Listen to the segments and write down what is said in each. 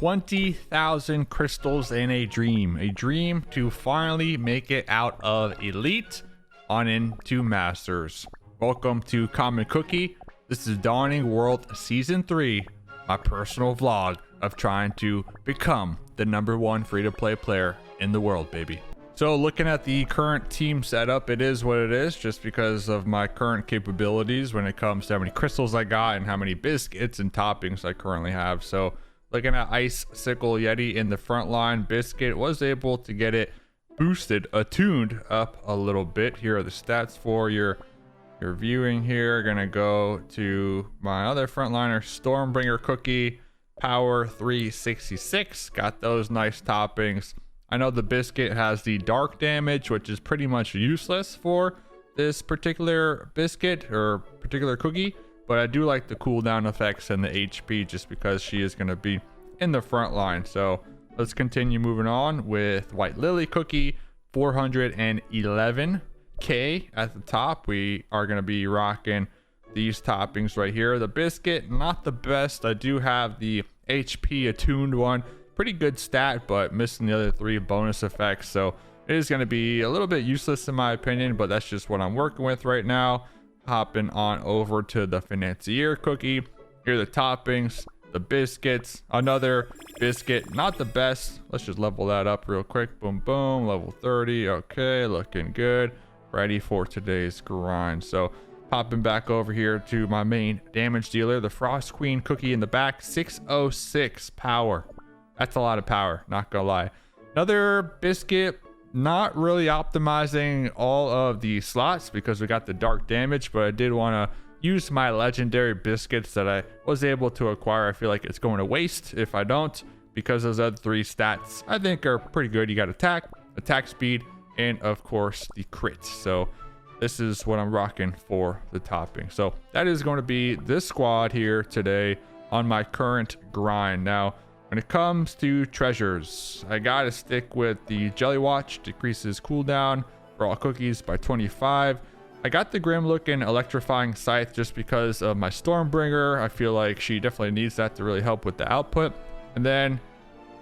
20,000 crystals in a dream to finally make it out of elite on into masters. Welcome to Common Cookie. This is Dawning World Season 3, my personal vlog of trying to become the #1 free-to-play player in the world, baby. So looking at the current team setup, it is what it is just because of my current capabilities when it comes to how many crystals I got and how many biscuits and toppings I currently have. So looking at Ice Sickle Yeti in the front line, Biscuit was able to get it boosted, attuned up a little bit. Here are the stats for your viewing here. Gonna go to my other frontliner, Stormbringer Cookie, power 366. Got those nice toppings. I know the Biscuit has the dark damage, which is pretty much useless for this particular biscuit or particular cookie, but I do like the cooldown effects and the HP just because she is going to be in the front line. So let's continue moving on with White Lily Cookie, 411k at the top. We are going to be rocking these toppings right here. The Biscuit, not the best. I do have the HP attuned one. Pretty good stat, but missing the other 3 bonus effects, so it is going to be a little bit useless in my opinion, but that's just what I'm working with right now. Hopping on over to the Financier Cookie. Here are the toppings, the biscuits, another biscuit, not the best. Let's just level that up real quick. Boom boom, level 30. Okay, looking good, ready for today's grind. So popping back over here to my main damage dealer, the Frost Queen Cookie in the back, 606 power. That's a lot of power, not gonna lie. Another biscuit, not really optimizing all of the slots because we got the dark damage, but I did want to use my legendary biscuits that I was able to acquire. I feel like it's going to waste if I don't, because those other 3 stats I think are pretty good. You got attack speed, and of course the crit. So this is what I'm rocking for the topping. So that is going to be this squad here today on my current grind. Now when it comes to treasures, I gotta stick with the Jelly Watch, decreases cooldown for all cookies by 25. I got the grim looking electrifying scythe just because of my Stormbringer. I feel like she definitely needs that to really help with the output. And then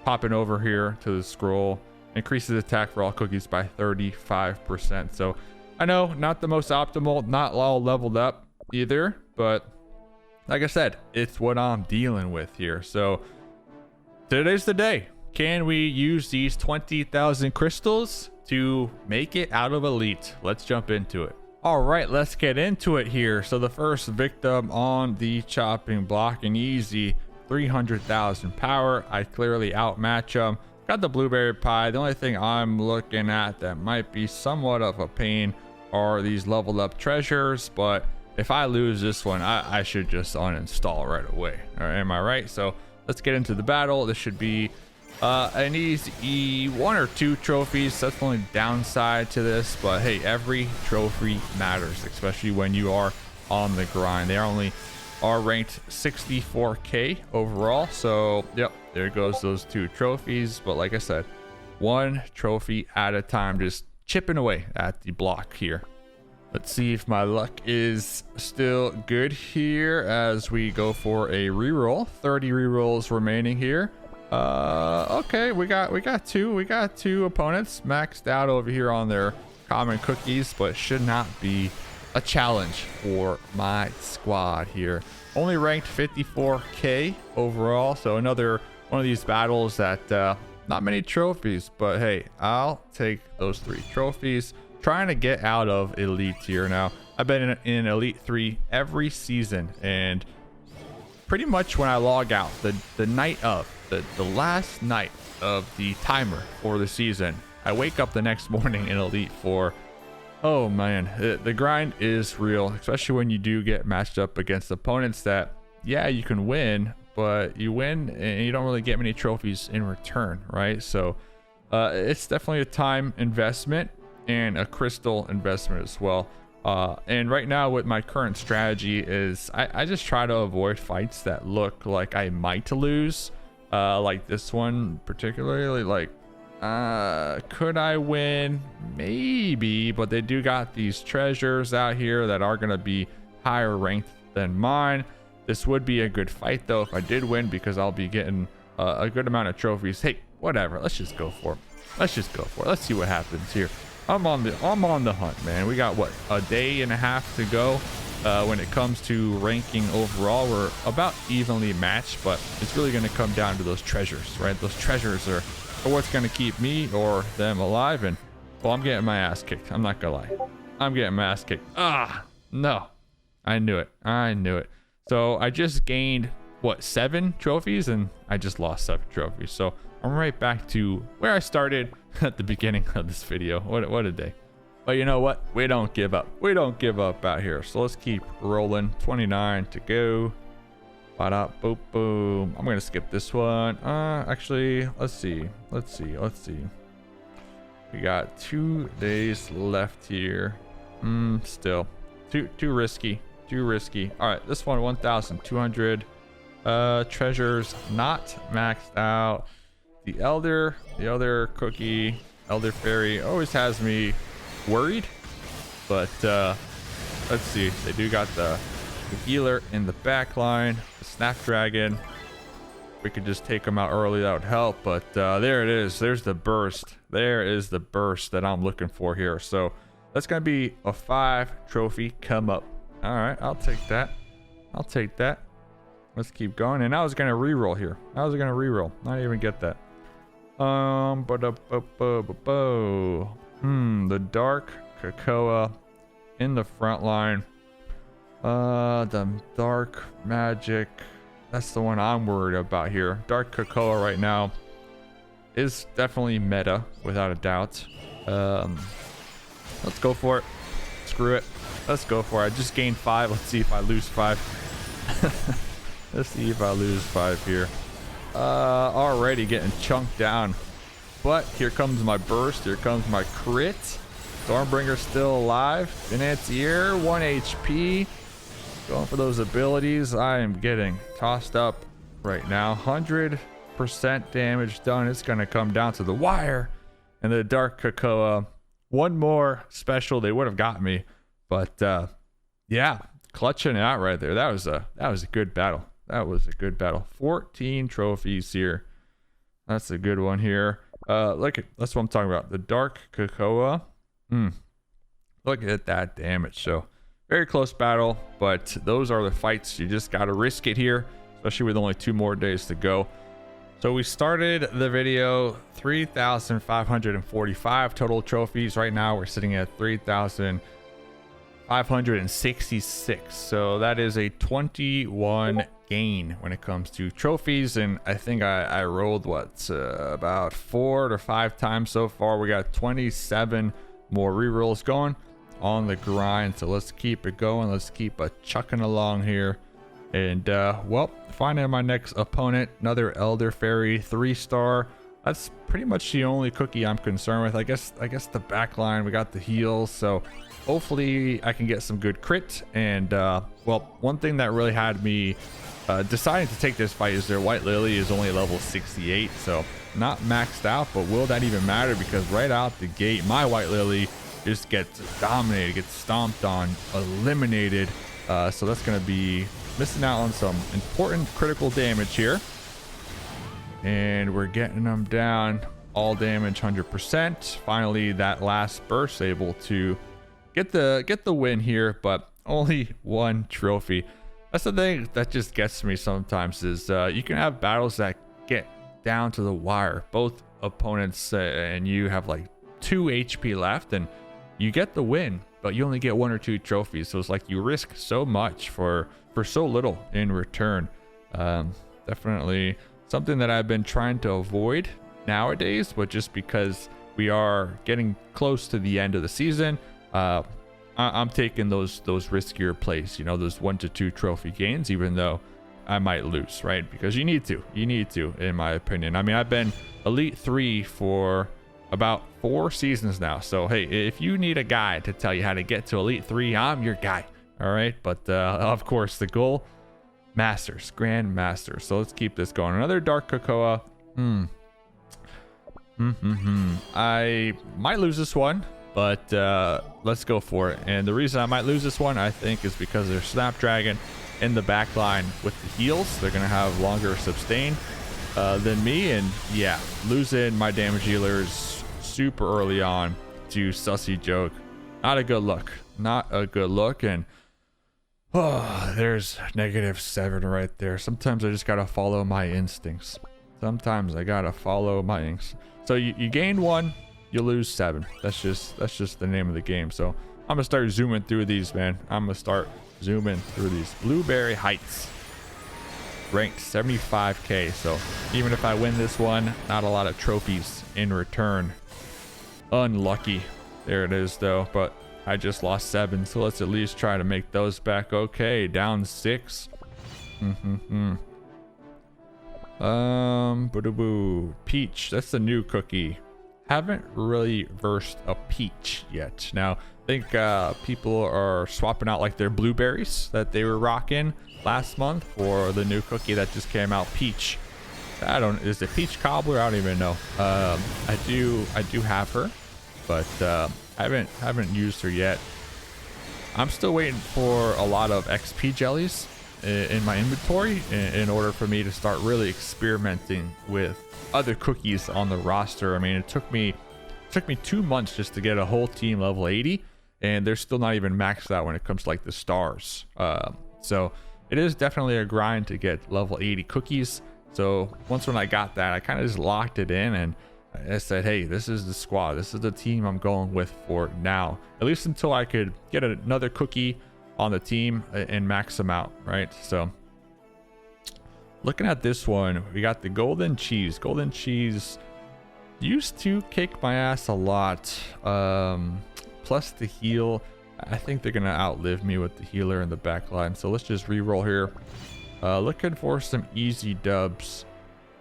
popping over here to the scroll, increases attack for all cookies by 35%. So I know not the most optimal, not all leveled up either, but like I said, it's what I'm dealing with here. So today's the day. Can we use these 20,000 crystals to make it out of elite? Let's jump into it. All right, let's get into it here. So the first victim on the chopping block, an easy 300,000 power. I clearly outmatch them. Got the blueberry pie. The only thing I'm looking at that might be somewhat of a pain are these leveled up treasures, but if I lose this one, I should just uninstall right away. All right, am I right? So let's get into the battle. This should be an easy 1 or 2 trophies. That's the only downside to this, but hey, every trophy matters, especially when you are on the grind. They are ranked 64k overall, so yep, there goes those 2 trophies. But like I said, 1 trophy at a time, just chipping away at the block here. Let's see if my luck is still good here as we go for a reroll. 30 rerolls remaining here. Okay, we got 2 opponents maxed out over here on their common cookies, but should not be a challenge for my squad here. Only ranked 54k overall, so another one of these battles that not many trophies, but hey, I'll take those 3 trophies. Trying to get out of elite here now. I've been in elite 3 every season, and pretty much when I log out the night of the last night of the timer for the season, I wake up the next morning in elite 4. Oh man, the grind is real, especially when you do get matched up against opponents that, yeah, you can win, but you win and you don't really get many trophies in return, right? So it's definitely a time investment and a crystal investment as well. And right now with my current strategy is I just try to avoid fights that look like I might lose, like this one particularly. Like could I win? Maybe, but they do got these treasures out here that are gonna be higher ranked than mine. This would be a good fight though if I did win, because I'll be getting a good amount of trophies. Hey, whatever. Let's just go for it. Let's just go for it. Let's see what happens here. I'm on the hunt, man. We got what, a day and a half to go. When it comes to ranking overall, we're about evenly matched, but it's really going to come down to those treasures, right? Those treasures are what's going to keep me or them alive. And well, I'm getting my ass kicked. I'm not gonna lie. I'm getting my ass kicked. Ah, no. I knew it. I knew it. So I just gained what, 7 trophies, and I just lost 7 trophies. So I'm right back to where I started at the beginning of this video. What a day. But you know what? We don't give up. We don't give up out here. So let's keep rolling. 29 to go. Ba-da, boop, boom. I'm gonna skip this one. Actually, let's see. We got 2 days left here. Still too risky. Too risky. All right, this one 1,200 treasures not maxed out. The elder cookie, elder fairy always has me worried, but let's see. They do got the healer in the back line, the snapdragon. We could just take them out early, that would help, but there it is. There's the burst. There is the burst that I'm looking for here. So that's gonna be a 5 trophy come up. All right, I'll take that. I'll take that. Let's keep going. And I was gonna reroll here. Not even get that. The dark cocoa in the front line. The dark magic. That's the one I'm worried about here. Dark cocoa right now is definitely meta, without a doubt. Let's go for it. Screw it. Let's go for it. I just gained 5. Let's see if I lose 5. Let's see if I lose 5 here. Already getting chunked down. But here comes my burst. Here comes my crit. Stormbringer's still alive. Financier, 1 HP. Going for those abilities. I am getting tossed up right now. 100% damage done. It's going to come down to the wire. And the dark cocoa. One more special, they would have got me. But yeah, clutching it out right there. That was a good battle. That was a good battle. 14 trophies here. That's a good one here. Look at, that's what I'm talking about. The dark cocoa. Look at that damage. So very close battle, but those are the fights. You just got to risk it here, especially with only 2 more days to go. So we started the video 3,545 total trophies. Right now we're sitting at 3,566. So that is a 21 gain when it comes to trophies. And I think I rolled about 4 to 5 times so far. We got 27 more rerolls going on the grind. So let's keep it going. Let's keep chucking along here. And well, finding my next opponent, another elder fairy 3-star. That's pretty much the only cookie I'm concerned with. I guess the back line, we got the heals, so hopefully I can get some good crit. And well, one thing that really had me deciding to take this fight is their white lily is only level 68, so not maxed out. But will that even matter? Because right out the gate, my white lily just gets dominated, gets stomped on, eliminated. So that's gonna be missing out on some important critical damage here. And we're getting them down. All damage 100%. Finally, that last burst able to get the win here, but only 1 trophy. That's the thing that just gets me sometimes is you can have battles that get down to the wire. Both opponents and you have like 2 HP left, and you get the win, but you only get 1 or 2 trophies. So it's like you risk so much for so little in return. Definitely something that I've been trying to avoid nowadays, but just because we are getting close to the end of the season, I'm taking those riskier plays, you know, those 1 to 2 trophy gains, even though I might lose, right? Because you need to, in my opinion. I mean, I've been Elite 3 for about 4 seasons now. So hey, if you need a guide to tell you how to get to Elite 3, I'm your guy. All right, but of course the goal, Masters, Grand Masters. So let's keep this going. Another dark cocoa. I might lose this one, but let's go for it. And the reason I might lose this one, I think, is because there's Snapdragon in the back line with the heals. They're gonna have longer sustain. than me, and yeah, losing my damage healers super early on to Sussy Joke. Not a good look. Not a good look, and oh, there's -7 right there. Sometimes I just gotta follow my instincts. Sometimes I gotta follow my instincts. So you gain 1, you lose 7. That's just the name of the game. So I'm gonna start zooming through these, man. I'm gonna start zooming through these. Blueberry Heights, ranked 75k. So even if I win this one, not a lot of trophies in return. Unlucky. There it is though, but I just lost 7, so let's at least try to make those back. Okay, down 6. Peach, that's the new cookie. Haven't really versed a peach yet. Now, I think people are swapping out like their blueberries that they were rocking last month for the new cookie that just came out, peach. Is it peach cobbler? I don't even know. I do have her, but I haven't used her yet. I'm still waiting for a lot of XP jellies in my inventory in order for me to start really experimenting with other cookies on the roster. I mean, it took me 2 months just to get a whole team level 80, and they're still not even maxed out when it comes to like the stars. So it is definitely a grind to get level 80 cookies. So when I got that, I kind of just locked it in, and I said, hey, this is the squad. This is the team I'm going with for now, at least until I could get another cookie on the team and max them out, right? So looking at this one, we got the golden cheese. Golden cheese used to kick my ass a lot. Plus the heal. I think they're gonna outlive me with the healer in the back line. So let's just re-roll here. Looking for some easy dubs.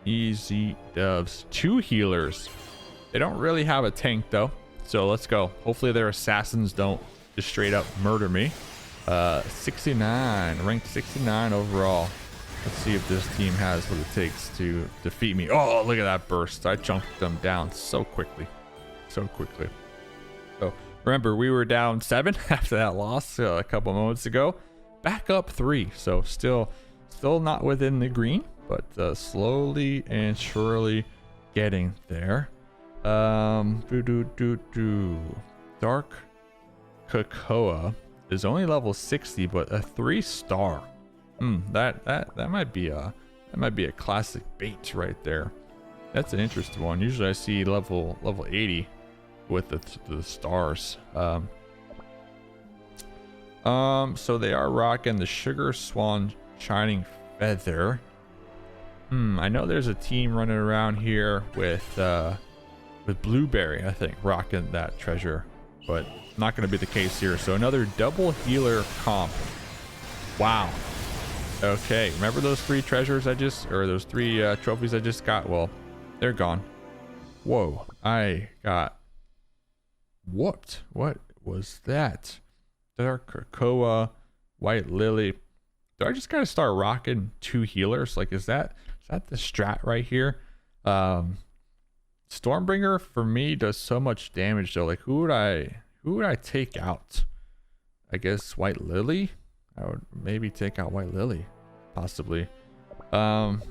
Easy dubs. 2 healers. They don't really have a tank though, so let's go. Hopefully their assassins don't just straight up murder me. 69, ranked 69 overall. Let's see if this team has what it takes to defeat me. Oh, look at that burst. I jumped them down so quickly. So remember, we were down 7 after that loss a couple moments ago. Back up 3, so still not within the green, but slowly and surely getting there. Dark Cocoa is only level 60, but a 3-star. That might be a classic bait right there. That's an interesting one. Usually I see level 80 with the stars. So they are rocking the Sugar Swan Shining Feather. I know there's a team running around here with Blueberry, I think, rocking that treasure, but not going to be the case here. So another double healer comp. Wow. Okay, remember those 3 treasures those 3 trophies I just got? Well, they're gone. Whoa, I got whooped. What was that? Dark Cocoa, White Lily. Do I just gotta start rocking 2 healers? Like, is that the strat right here? Stormbringer for me does so much damage though. Like, who would I take out? I guess White Lily. I would maybe take out White Lily, possibly. Well,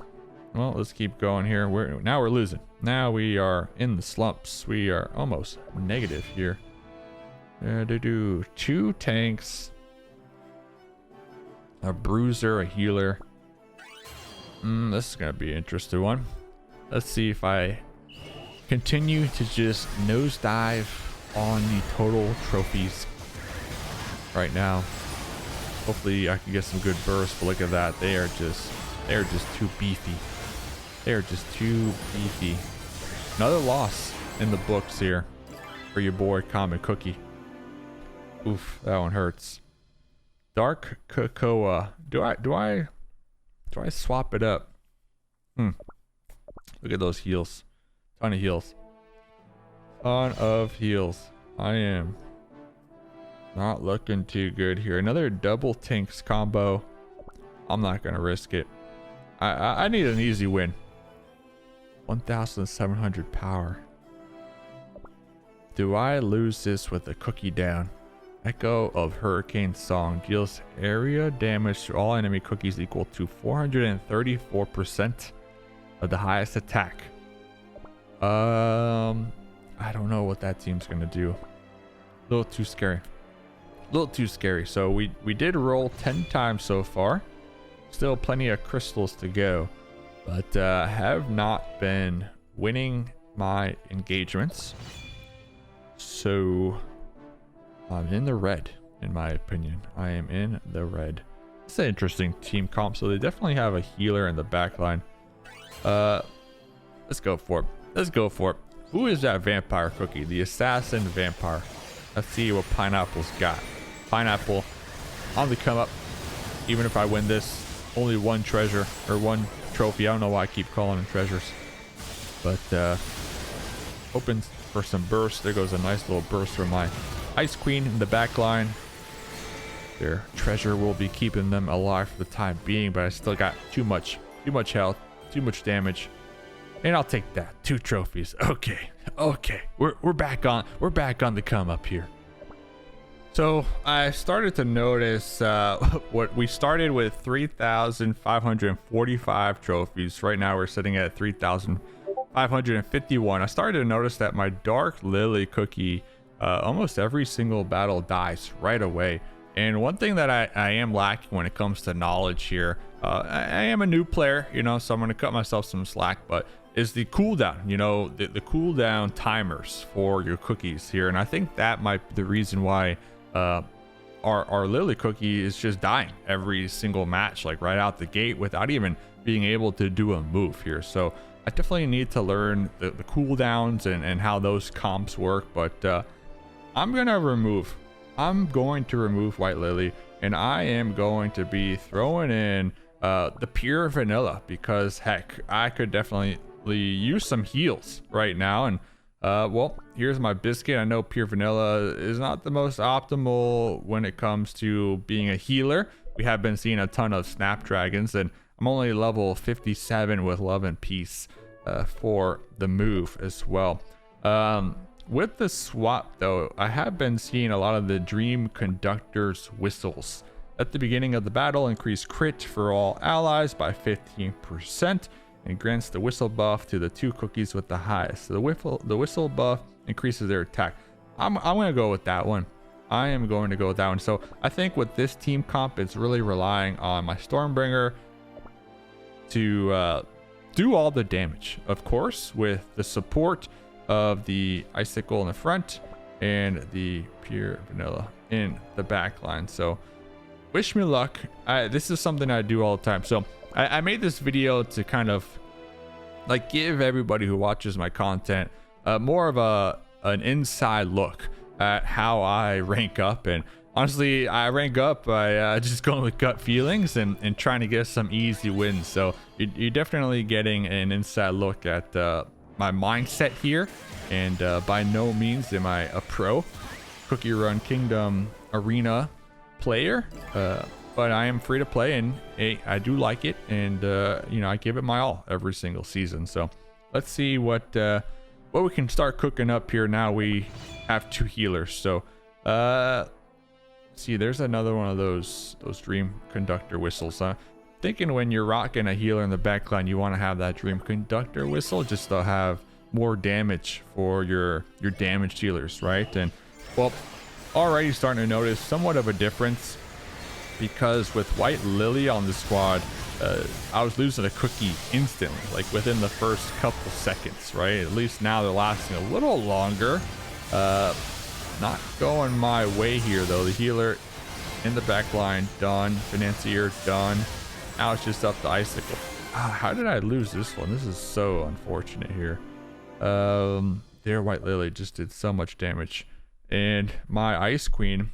let's keep going here. Now we're losing. Now we are in the slumps. We are almost negative here. 2 tanks, a bruiser, a healer. This is gonna be an interesting one. Let's see if I continue to just nosedive on the total trophies right now. Hopefully I can get some good bursts, but look at that. They are just too beefy. They are just too beefy. Another loss in the books here for your boy Common Cookie. Oof, that one hurts. Dark Cocoa. Do I swap it up? Look at those heals. Ton of heals. Ton of heals. I am not looking too good here. Another double tanks combo. I'm not gonna risk it. I need an easy win. 1,700 power. Do I lose this with a cookie down? Echo of Hurricane Song deals area damage to all enemy cookies equal to 434%. of the highest attack. I don't know what that team's gonna do. A little too scary. A little too scary. So we did roll 10 times so far. Still plenty of crystals to go, but have not been winning my engagements. So I'm in the red, in my opinion. I am in the red. It's an interesting team comp. So they definitely have a healer in the back line. Let's go for it. Let's go for it. Who is that vampire cookie? The assassin vampire. Let's see what Pineapple's got. Pineapple on the come up. Even if I win this, only one treasure or one trophy. I don't know why I keep calling them treasures, but hoping for some burst. There goes a nice little burst from my Ice Queen in the back line. Their treasure will be keeping them alive for the time being, but I still got too much health, too much damage, and I'll take that. 2 trophies. Okay, we're back on the come up here. So I started to notice what we started with 3,545 trophies. Right now we're sitting at 3,551. I started to notice that my Dark Lily cookie, almost every single battle dies right away. And one thing that I am lacking when it comes to knowledge here, I am a new player, you know, so I'm going to cut myself some slack, but is the cooldown, you know, the cooldown timers for your cookies here. And I think that might be the reason why our Lily cookie is just dying every single match, like right out the gate, without even being able to do a move here. So I definitely need to learn the cooldowns and how those comps work. But I'm going to remove White Lily, and I am going to be throwing in the pure vanilla, because heck, I could definitely use some heals right now. And well, here's my biscuit. I know pure vanilla is not the most optimal when it comes to being a healer. We have been seeing a ton of snapdragons, and I'm only level 57 with love and peace for the move as well. With the swap though, I have been seeing a lot of the Dream Conductor's whistles. At the beginning of the battle, increase crit for all allies by 15%. And grants the whistle buff to the 2 cookies with the highest. So the whistle buff increases their attack. I'm going to go with that one. I am going to go with that one. So I think with this team comp, it's really relying on my Stormbringer to do all the damage. Of course, with the support of the Icicle in the front and the pure vanilla in the back line. So wish me luck. This is something I do all the time. So I made this video to kind of like give everybody who watches my content more of an inside look at how I rank up. And honestly, I rank up by just going with gut feelings and trying to get some easy wins. So you're definitely getting an inside look at my mindset here. And by no means am I a pro Cookie Run Kingdom Arena player, but I am free to play, and I do like it, and you know, I give it my all every single season. So let's see what we can start cooking up here. Now we have 2 healers. So see, there's another one of those Dream Conductor whistles. Thinking when you're rocking a healer in the backline, you want to have that Dream Conductor whistle just to have more damage for your damaged healers, right? And well, already starting to notice somewhat of a difference, because with White Lily on the squad, I was losing a cookie instantly, like within the first couple seconds, right? At least now they're lasting a little longer. Not going my way here though. The healer in the back line done, Financier done. Now it's just up to Icicle. How did I lose this one? This is so unfortunate here. Their White Lily just did so much damage, and my Ice Queen,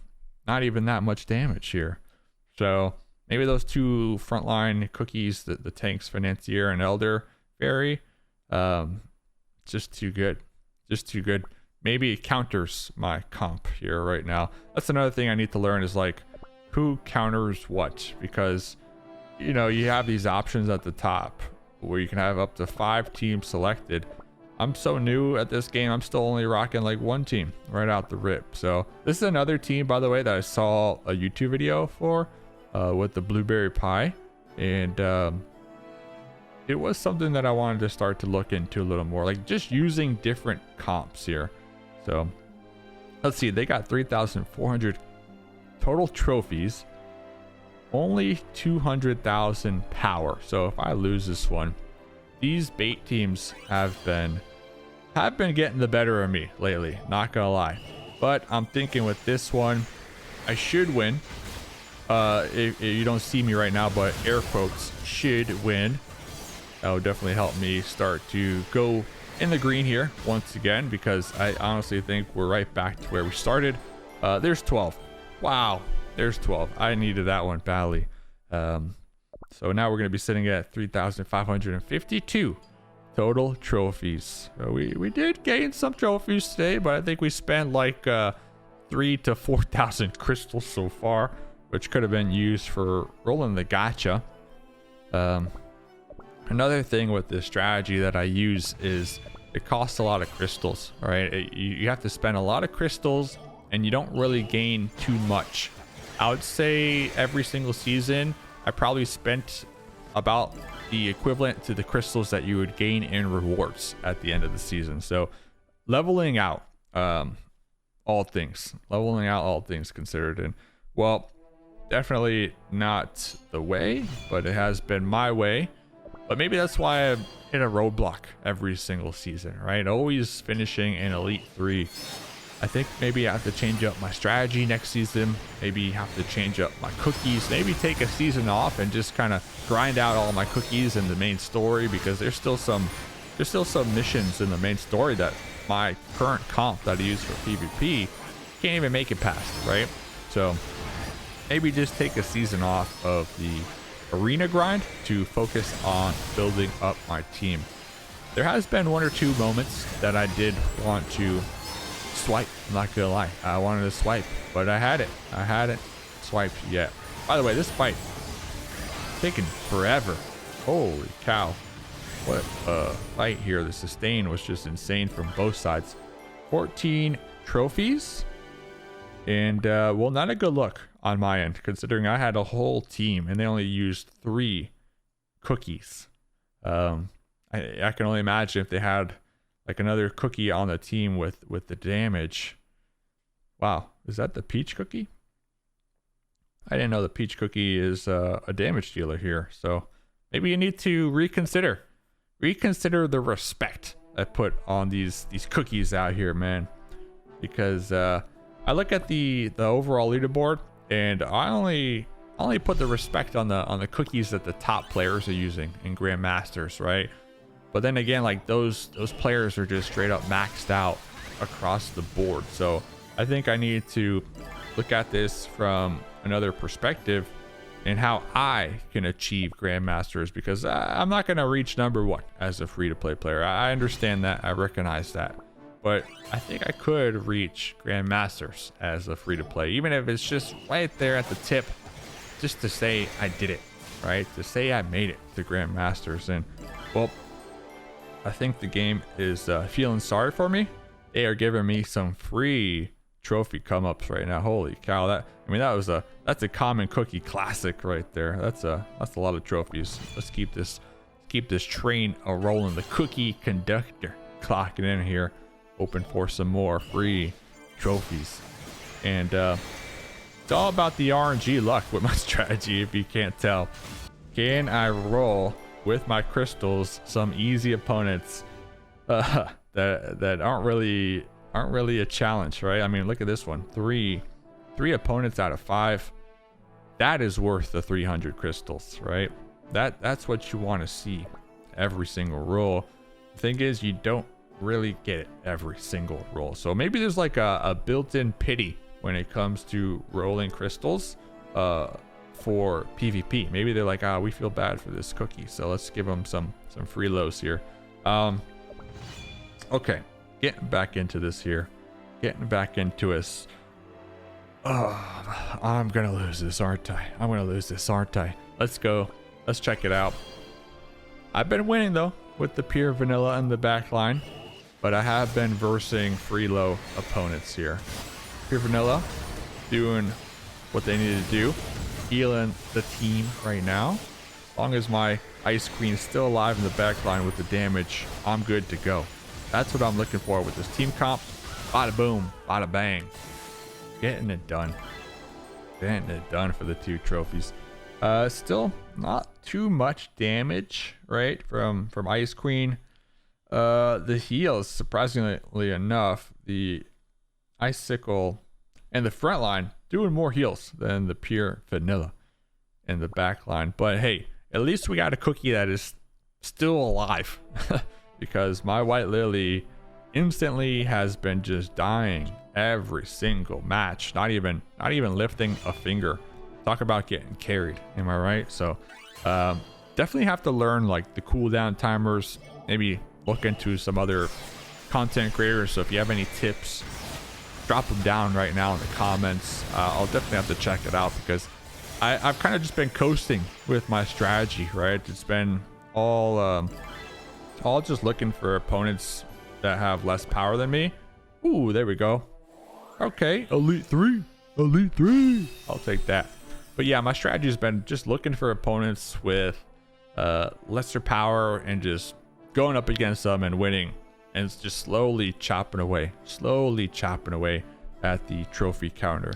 not even that much damage here. So maybe those 2 frontline cookies, the tanks, Financier and Elder Fairy, just too good. Just too good. Maybe it counters my comp here right now. That's another thing I need to learn, is like who counters what, because you know, you have these options at the top where you can have up to 5 teams selected. I'm so new at this game, I'm still only rocking like 1 team right out the rip. So this is another team, by the way, that I saw a YouTube video for with the blueberry pie, and it was something that I wanted to start to look into a little more, like just using different comps here. So let's see, they got 3,400 total trophies, only 200,000 power. So if I lose this one, these bait teams have been getting the better of me lately, not gonna lie. But I'm thinking with this one, I should win. If you don't see me right now, but air quotes, should win. That would definitely help me start to go in the green here once again, because I honestly think we're right back to where we started. There's 12. Wow, there's 12. I needed that one badly. So now we're going to be sitting at 3,552 total trophies. We did gain some trophies today, but I think we spent like 3,000 to 4,000 crystals so far, which could have been used for rolling the gacha. Another thing with this strategy that I use is it costs a lot of crystals, right? You have to spend a lot of crystals and you don't really gain too much. I would say every single season, I probably spent about the equivalent to the crystals that you would gain in rewards at the end of the season. So leveling out all things considered. And well, definitely not the way, but it has been my way. But maybe that's why I hit a roadblock every single season, right? Always finishing in Elite 3. I think maybe I have to change up my strategy next season. Maybe have to change up my cookies. Maybe take a season off and just kind of grind out all my cookies in the main story, because there's still some missions in the main story that my current comp that I use for PvP can't even make it past, right? So maybe just take a season off of the arena grind to focus on building up my team. There has been one or two moments that I did want to swipe. I'm not gonna lie, I wanted to swipe, but I hadn't swiped yet. By the way, this fight taking forever. Holy cow, what a fight here. The sustain was just insane from both sides. 14 trophies, and well, not a good look on my end, considering I had a whole team and they only used 3 cookies. I can only imagine if they had like another cookie on the team with the damage. Wow, is that the peach cookie? I didn't know the peach cookie is a damage dealer here. So maybe you need to reconsider the respect I put on these cookies out here, man. Because I look at the overall leaderboard, and I only put the respect on the cookies that the top players are using in Grandmasters, right? But then again, like those players are just straight up maxed out across the board. So I think I need to look at this from another perspective and how I can achieve Grandmasters, because I'm not going to reach number 1 as a free-to-play player. I understand that. I recognize that. But I think I could reach Grandmasters as a free-to-play, even if it's just right there at the tip, just to say I did it, right? To say I made it to Grandmasters. And, well, I think the game is feeling sorry for me. They are giving me some free trophy come-ups right now. Holy cow, that's a common cookie classic right there. That's a lot of trophies. Let's keep this train rolling. The cookie conductor clocking in here, hoping for some more free trophies. And it's all about the RNG luck with my strategy, if you can't tell. Can I roll with my crystals some easy opponents that aren't really a challenge, right? I mean, look at this one. Three opponents out of 5. That is worth the 300 crystals, right? That's what you want to see every single roll. The thing is, you don't really get it every single roll. So maybe there's like a built-in pity when it comes to rolling crystals for PvP. Maybe they're like, we feel bad for this cookie, so let's give them some free lows here. Okay, getting back into this here. Getting back into us. Oh, I'm gonna lose this, aren't I? Let's go. Let's check it out. I've been winning though with the pure vanilla in the back line, but I have been versing free low opponents here. Pure vanilla doing what they need to do, healing the team right now. As long as my Ice Queen is still alive in the back line with the damage, I'm good to go. That's what I'm looking for with this team comp. Bada boom, bada bang. Getting it done. Getting it done for the 2 trophies. Still not too much damage, right? From Ice Queen. The heals, surprisingly enough, the Icicle and the front line doing more heals than the pure vanilla in the back line. But hey, at least we got a cookie that is still alive because my White Lily instantly has been just dying every single match, not even lifting a finger. Talk about getting carried, am I right? So definitely have to learn like the cooldown timers, maybe look into some other content creators. So if you have any tips, drop them down right now in the comments. I'll definitely have to check it out because I've kind of just been coasting with my strategy, right? It's been all just looking for opponents that have less power than me. Ooh, there we go. Okay, Elite 3. I'll take that. But yeah, my strategy has been just looking for opponents with lesser power and just going up against them and winning, and it's just slowly chopping away at the trophy counter.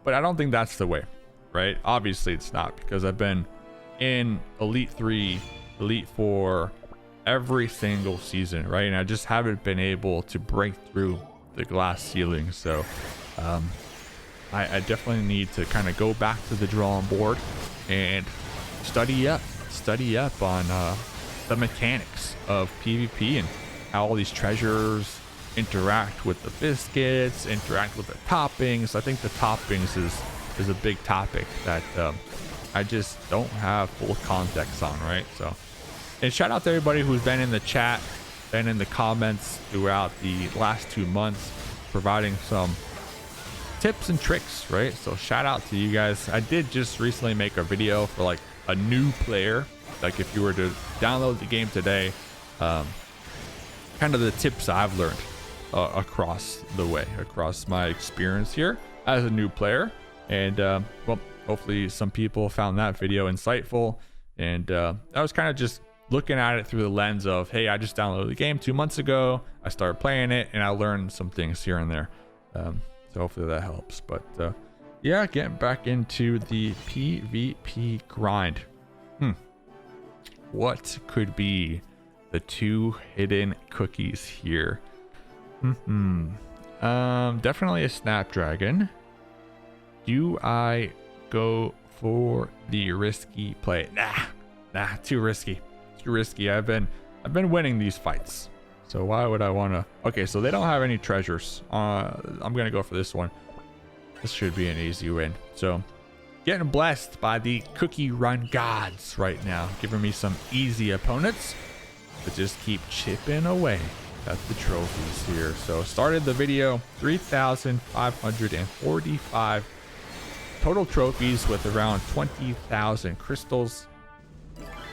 But I don't think that's the way, right? Obviously it's not, because I've been in Elite 3, Elite 4 every single season, right? And I just haven't been able to break through the glass ceiling. So I definitely need to kind of go back to the drawing board and study up on the mechanics of PvP and how all these treasures interact with the biscuits, interact with the toppings. I think the toppings is a big topic that I just don't have full context on, right? So, and shout out to everybody who's been in the chat, been in the comments throughout the last 2 months, providing some tips and tricks, right? So shout out to you guys. I did just recently make a video for like a new player, like if you were to download the game today, kind of the tips I've learned across my experience here as a new player. And well, hopefully some people found that video insightful. And I was kind of just looking at it through the lens of, hey, I just downloaded the game 2 months ago, I started playing it, and I learned some things here and there. So hopefully that helps. But yeah, getting back into the PvP grind. What could be the 2 hidden cookies here? Definitely a Snapdragon. Do I go for the risky play? Nah, too risky. I've been winning these fights, so why would I want to? Okay, so they don't have any treasures. I'm gonna go for this one. This should be an easy win. So getting blessed by the cookie run gods right now, giving me some easy opponents, but just keep chipping away at the trophies here. So started the video 3,545 total trophies with around 20,000 crystals.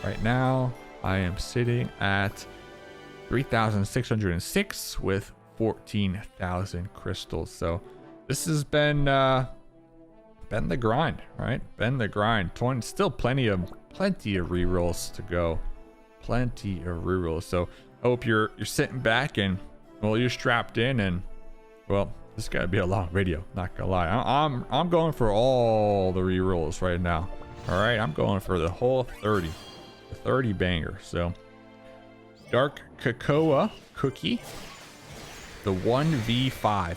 Right now I am sitting at 3,606 with 14,000 crystals. So this has been the grind, right? Been the grind. Still plenty of rerolls to go. Plenty of rerolls. So I hope you're sitting back and, well, you're strapped in, and, well, this gotta be a long video, not gonna lie. I'm going for all the rerolls right now. All right, I'm going for the whole 30 banger. So dark cocoa cookie, the 1v5,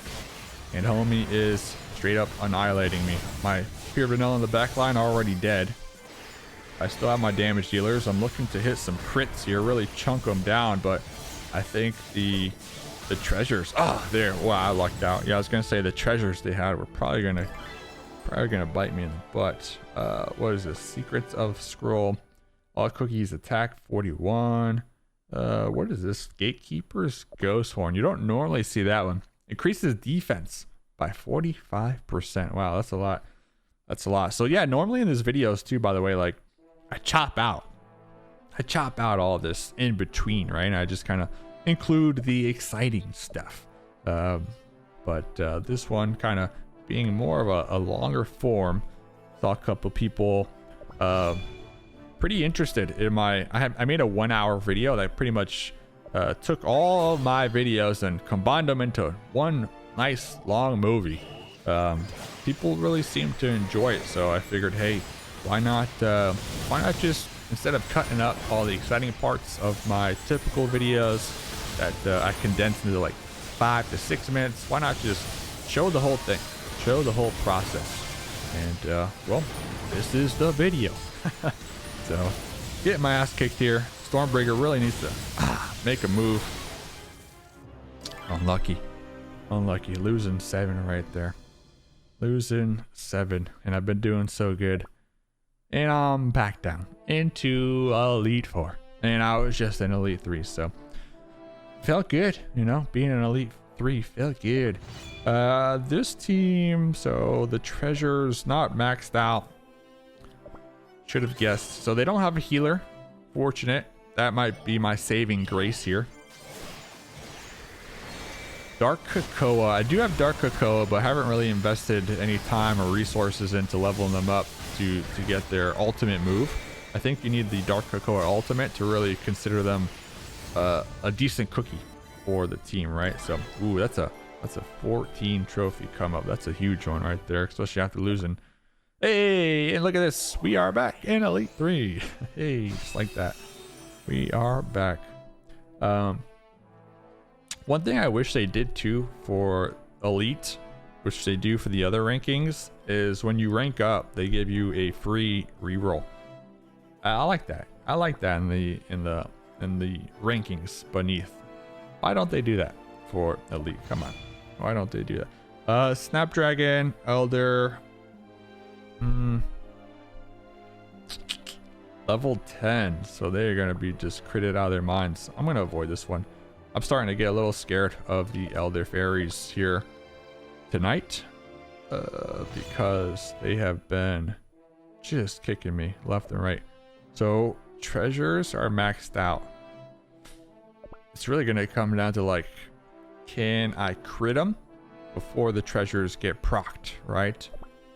and homie is straight up annihilating me. My pure vanilla in the back line already dead. I still have my damage dealers. I'm looking to hit some crits here, really chunk them down, but I think the treasures, there, wow, I lucked out. Yeah, I was gonna say the treasures they had were probably gonna bite me in the butt. What is this? Secrets of Scroll. All cookies attack 41. What is this? Gatekeeper's Ghost Horn. You don't normally see that one. Increases defense by 45%. Wow, that's a lot. So yeah, normally in these videos too, by the way, like I chop out all this in between, right? And I just kind of include the exciting stuff. But this one kind of being more of a longer form. Saw a couple people pretty interested in my. I made a 1 hour video that pretty much took all of my videos and combined them into one nice long movie. People really seem to enjoy it, so I figured, hey, why not just, instead of cutting up all the exciting parts of my typical videos that I condense into like 5 to 6 minutes, why not just show the whole thing, show the whole process? And well, this is the video. So getting my ass kicked here. Stormbreaker really needs to make a move. Unlucky, losing 7 right there, losing 7, and I've been doing so good, and I'm back down into Elite 4, and I was just an Elite 3, so felt good, you know, being an Elite 3 felt good. This team, so the treasure's not maxed out. Should have guessed. So they don't have a healer. Fortunate. That might be my saving grace here. Dark Cocoa. I do have Dark Cocoa, but haven't really invested any time or resources into leveling them up to get their ultimate move. I think you need the Dark Cocoa ultimate to really consider them a decent cookie for the team, right? So, ooh, that's a 14 trophy come up. That's a huge one right there, especially after losing. Hey, and look at this. We are back in Elite 3. Hey, just like that. We are back. One thing I wish they did too for Elite, which they do for the other rankings, is when you rank up, they give you a free reroll. I like that. I like that in the rankings beneath. Why don't they do that for Elite? Come on. Why don't they do that? Snapdragon, Elder. Level 10, so they're gonna be just critted out of their minds. I'm gonna avoid this one. I'm starting to get a little scared of the Elder Fairies here tonight, because they have been just kicking me left and right. So treasures are maxed out. It's really gonna come down to, like, can I crit them before the treasures get procced, right?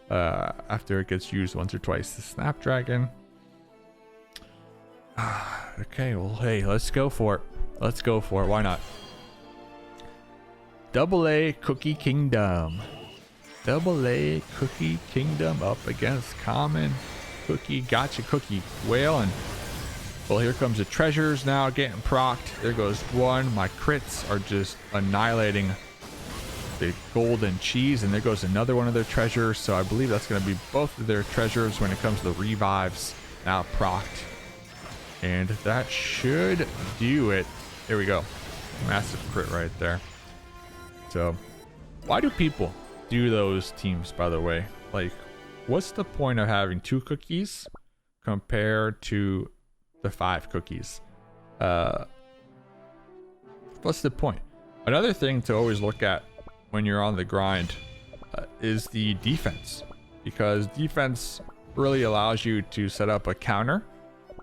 After it gets used once or twice. The Snapdragon. Okay, well, hey, let's go for it. Let's go for it. Why not? AA Cookie Kingdom. AA Cookie Kingdom up against Common Cookie Gotcha Cookie Whale. And well, here comes the treasures now getting procced. There goes one. My crits are just annihilating the golden cheese, and there goes another one of their treasures. So I believe that's going to be both of their treasures when it comes to the revives now procced, and that should do it. There we go. Massive crit right there. So why do people do those teams, by the way? Like, what's the point of having 2 cookies compared to the 5 cookies? What's the point? Another thing to always look at when you're on the grind is the defense, because defense really allows you to set up a counter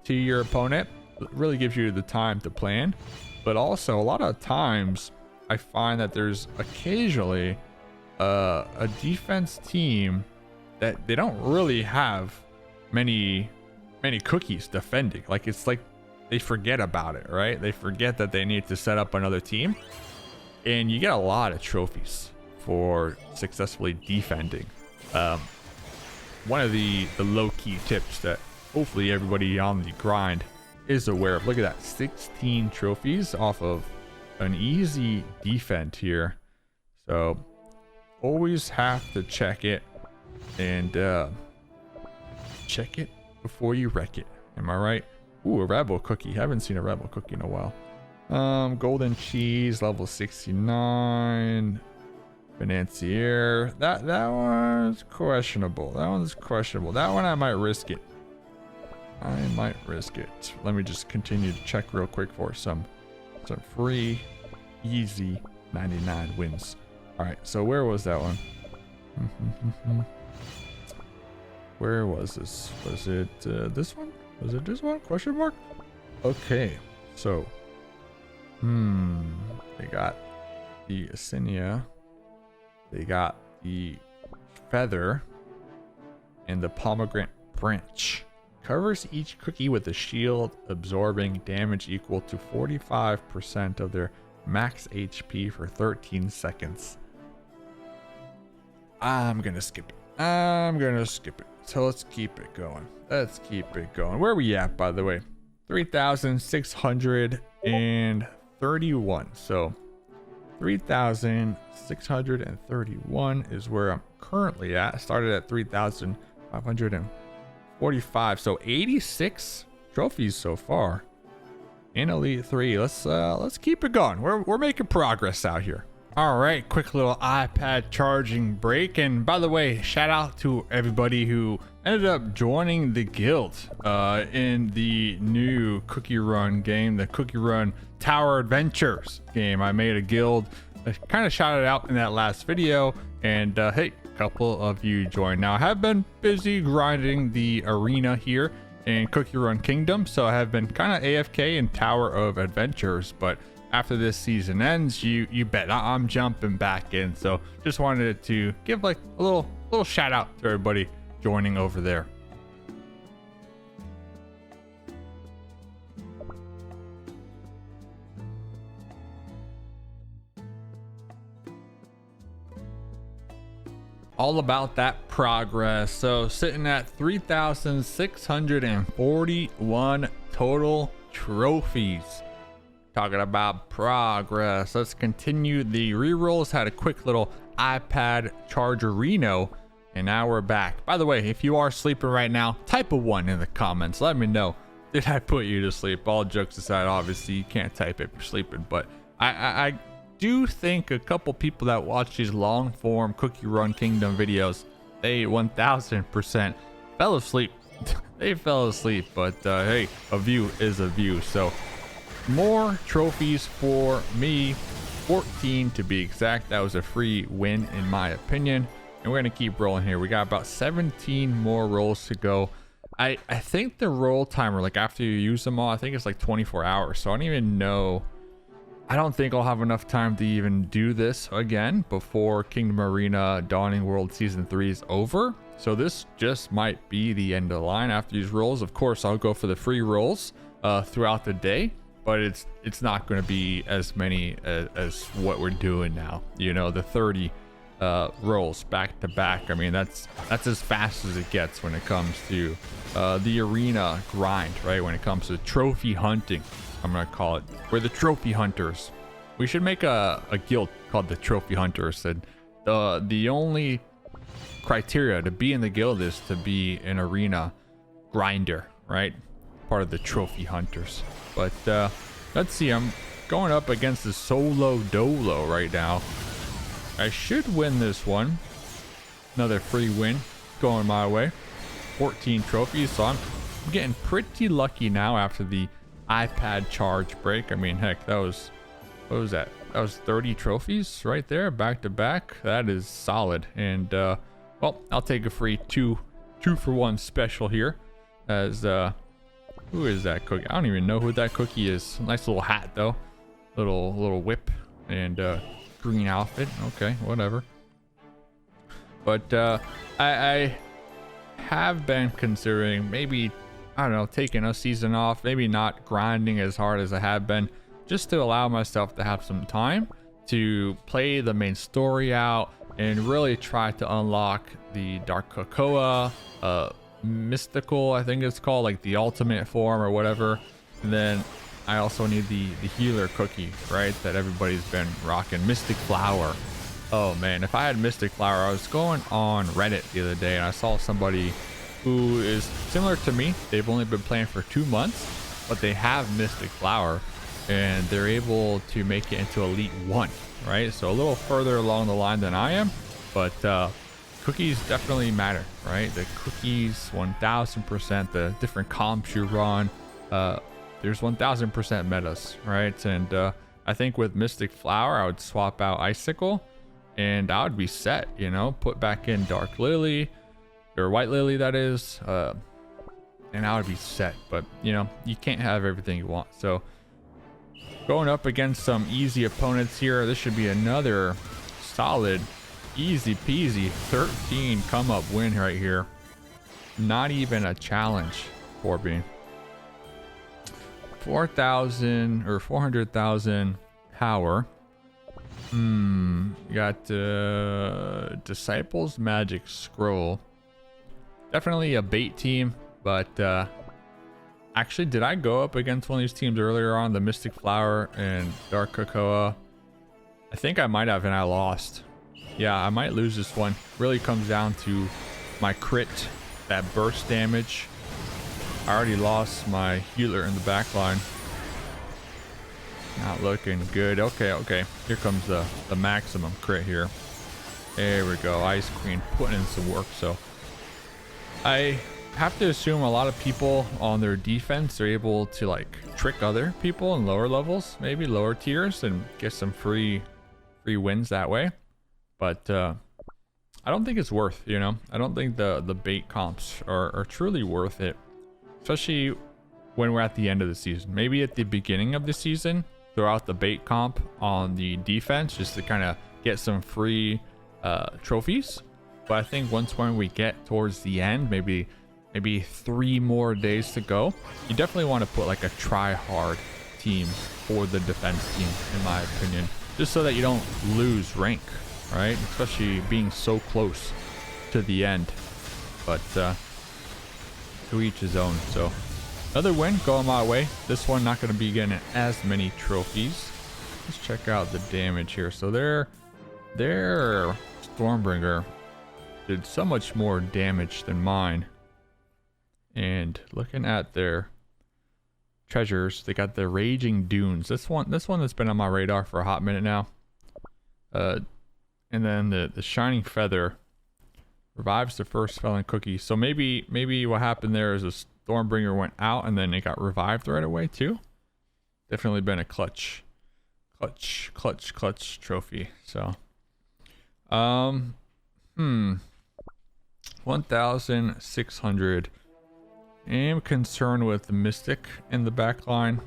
to your opponent. It really gives you the time to plan, but also a lot of times I find that there's occasionally a defense team that they don't really have many cookies defending. Like, it's like they forget about it, right? They forget that they need to set up another team. And you get a lot of trophies for successfully defending. One of the low-key tips that hopefully everybody on the grind is aware of. Look at that, 16 trophies off of an easy defend here. So always have to check it, and check it before you wreck it. Am I right? Ooh, a Rebel cookie. Haven't seen a Rebel cookie in a while. Golden cheese, level 69. Financier. That one's questionable. That one's questionable. That one I might risk it. I might risk it. Let me just continue to check real quick for some free, easy 99 wins. All right, so where was that one? Where was this? Was it this one? Was it this one? Question mark? Okay, so they got the Asenia, they got the feather, and the pomegranate branch Covers each cookie with a shield, absorbing damage equal to 45% of their max HP for 13 seconds. I'm gonna skip it. So let's keep it going. Where are we at, by the way? 3,631. So 3,631 is where I'm currently at. I started at 3,545. So 86 trophies so far in Elite 3. Let's keep it going. We're making progress out here. All right, quick little iPad charging break. And by the way, shout out to everybody who ended up joining the guild in the new Cookie Run game, the Cookie Run Tower Adventures game. I made a guild. I kind of shouted out in that last video, and hey, a couple of you joined. Now, I have been busy grinding the arena here in Cookie Run Kingdom, so I have been kind of AFK in Tower of Adventures, but after this season ends, you bet I'm jumping back in. So just wanted to give like a little shout out to everybody joining over there. All about that progress. So sitting at 3,641 total trophies. Talking about progress. Let's continue the rerolls. Had a quick little iPad charger reno, and now we're back. By the way, if you are sleeping right now, type a 1 in the comments. Let me know. Did I put you to sleep? All jokes aside, obviously you can't type if you're sleeping, but I do think a couple people that watch these long form Cookie Run Kingdom videos, they 1000% fell asleep. They fell asleep, but hey, a view is a view. So more trophies for me, 14 to be exact. That was a free win in my opinion, and we're gonna keep rolling here. We got about 17 more rolls to go. I think the roll timer, like after you use them all, I think it's like 24 hours, so I don't even know. I don't think I'll have enough time to even do this again before Kingdom Arena Dawning World Season 3 is over. So this just might be the end of the line after these rolls. Of course, I'll go for the free rolls throughout the day, but it's not going to be as many as what we're doing now. You know, the 30 rolls back to back. I mean, that's as fast as it gets when it comes to the arena grind, right? When it comes to trophy hunting, I'm gonna call it. We're the trophy hunters. We should make a guild called the Trophy Hunters. And the only criteria to be in the guild is to be an arena grinder, right? Part of the Trophy Hunters. But let's see, I'm going up against the Solo Dolo right now. I should win this one. Another free win going my way. 14 trophies, so I'm getting pretty lucky now after the iPad charge break. I mean, heck, that was, what was that? That was 30 trophies right there, back to back. That is solid. And well, I'll take a free two for one special here. As who is that cookie? I don't even know who that cookie is. Nice little hat though, little whip and green outfit. Okay, whatever. But I have been considering maybe, I don't know, taking a season off, maybe not grinding as hard as I have been, just to allow myself to have some time to play the main story out and really try to unlock the Dark Cocoa, mystical, I think it's called, like the ultimate form or whatever. And then I also need the healer cookie, right, that everybody's been rocking, Mystic Flower. Oh man, if I had Mystic Flower, I was going on Reddit the other day and I saw somebody who is similar to me. They've only been playing for 2 months, but they have Mystic Flower and they're able to make it into Elite 1, right? So a little further along the line than I am, but cookies definitely matter, right? The cookies, 1000%, the different comps you run, there's 1000% metas, right? And I think with Mystic Flower, I would swap out Icicle and I would be set, you know, put back in Dark Lily, or White Lily, that is, and I would be set. But you know, you can't have everything you want. So going up against some easy opponents here, this should be another solid, easy peasy 13 come up win right here. Not even a challenge 4 being? 4,000 or 400,000 power. You got Disciples Magic Scroll. Definitely a bait team, but actually, did I go up against one of these teams earlier on, the Mystic Flower and Dark Cocoa? I think I might have, and I lost. Yeah, I might lose this one. Really comes down to my crit, that burst damage. I already lost my healer in the back line. Not looking good. Okay. Here comes the maximum crit here. There we go. Ice Queen putting in some work. So I have to assume a lot of people on their defense are able to like trick other people in lower levels, maybe lower tiers, and get some free wins that way. But I don't think it's worth, you know. I don't think the bait comps are truly worth it, especially when we're at the end of the season. Maybe at the beginning of the season, throw out the bait comp on the defense just to kind of get some free trophies. But I think when we get towards the end, maybe 3 more days to go, you definitely want to put like a try hard team for the defense team, in my opinion, just so that you don't lose rank, right? Especially being so close to the end. But to each his own. So another win going my way. This one not going to be getting as many trophies. Let's check out the damage here. So their Stormbringer did so much more damage than mine. And looking at their treasures, they got the Raging Dunes. This one that's been on my radar for a hot minute now. And then the Shining Feather revives the first Felon Cookie. So maybe what happened there is a Stormbringer went out and then it got revived right away too. Definitely been a clutch trophy. So 1,600. I'm concerned with the Mystic in the back line.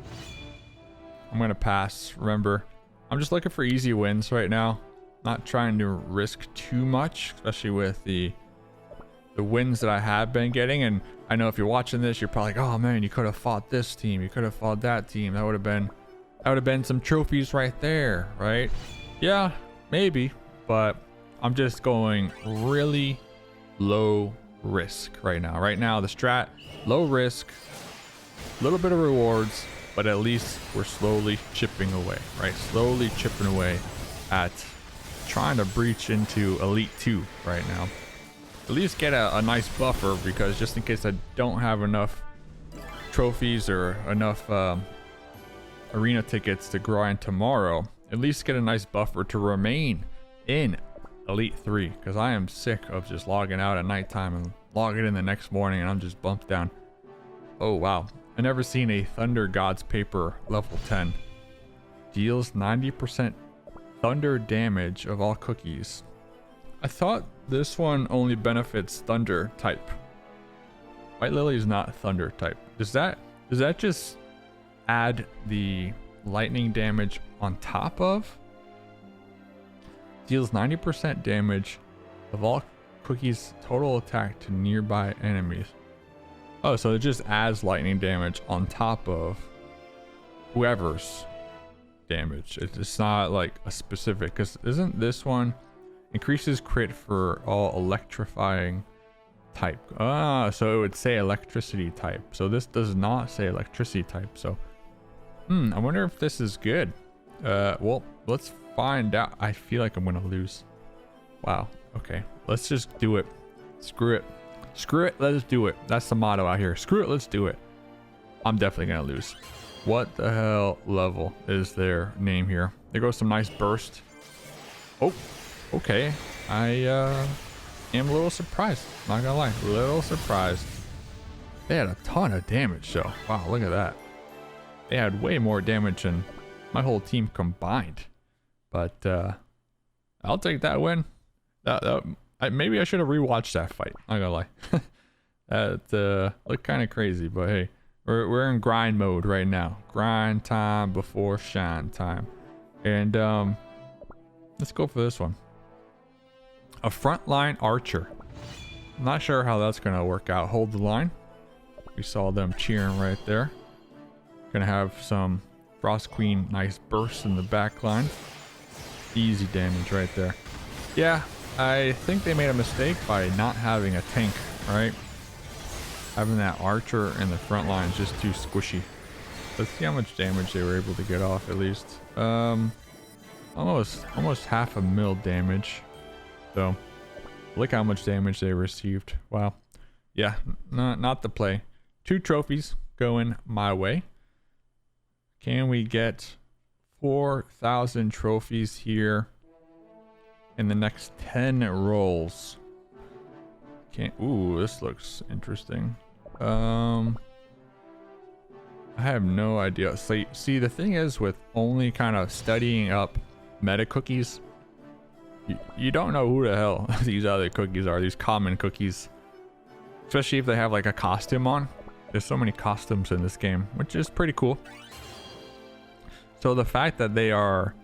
I'm gonna pass. Remember, I'm just looking for easy wins right now. Not trying to risk too much, especially with the wins that I have been getting. And I know if you're watching this, you're probably like, oh man, you could have fought this team, you could have fought that team. That would have been some trophies right there, right? Yeah, maybe, but I'm just going really low risk right now. Right now, the strat, low risk, a little bit of rewards, but at least we're slowly chipping away, right? Slowly chipping away at trying to breach into Elite 2 right now. At least get a nice buffer, because just in case I don't have enough trophies or enough arena tickets to grind tomorrow, at least get a nice buffer to remain in Elite 3, because I am sick of just logging out at nighttime and logging in the next morning and I'm just bumped down. Oh wow, I never seen a Thunder God's Paper level 10. Deals 90% thunder damage of all cookies. I thought this one only benefits thunder type. White Lily is not thunder type. Does that just add the lightning damage on top of? Deals 90% damage of all cookies total attack to nearby enemies. Oh, so it just adds lightning damage on top of whoever's damage. It's not like a specific, because isn't this one increases crit for all electrifying type? So it would say electricity type. So this does not say electricity type. So I wonder if this is good. Well, let's find out. I feel like I'm gonna lose. Wow. Okay, let's just do it. Screw it, let's do it. That's the motto out here. Screw it, let's do it. I'm definitely gonna lose. What the hell level is their name here? There goes some nice burst. Oh, okay. I am a little surprised, not gonna lie, a little surprised. They had a ton of damage though. Wow, look at that. They had way more damage than my whole team combined. But I'll take that win. Maybe I should have rewatched that fight, not gonna lie. That looked kind of crazy, but hey, we're in grind mode right now. Grind time before shine time. And let's go for this one. A frontline archer. I'm not sure how that's gonna work out. Hold the line. We saw them cheering right there. Gonna have some Frost Queen nice bursts in the back line. Easy damage right there. Yeah, I think they made a mistake by not having a tank, right? Having that archer in the front line is just too squishy. Let's see how much damage they were able to get off at least. Almost half a mil damage. So look how much damage they received. Wow. Yeah, not the play. 2 trophies going my way. Can we get 4,000 trophies here in the next 10 rolls? Ooh, this looks interesting. I have no idea. See, the thing is with only kind of studying up meta cookies, you don't know who the hell these other cookies are, these common cookies. Especially if they have like a costume on. There's so many costumes in this game, which is pretty cool. So the fact that they are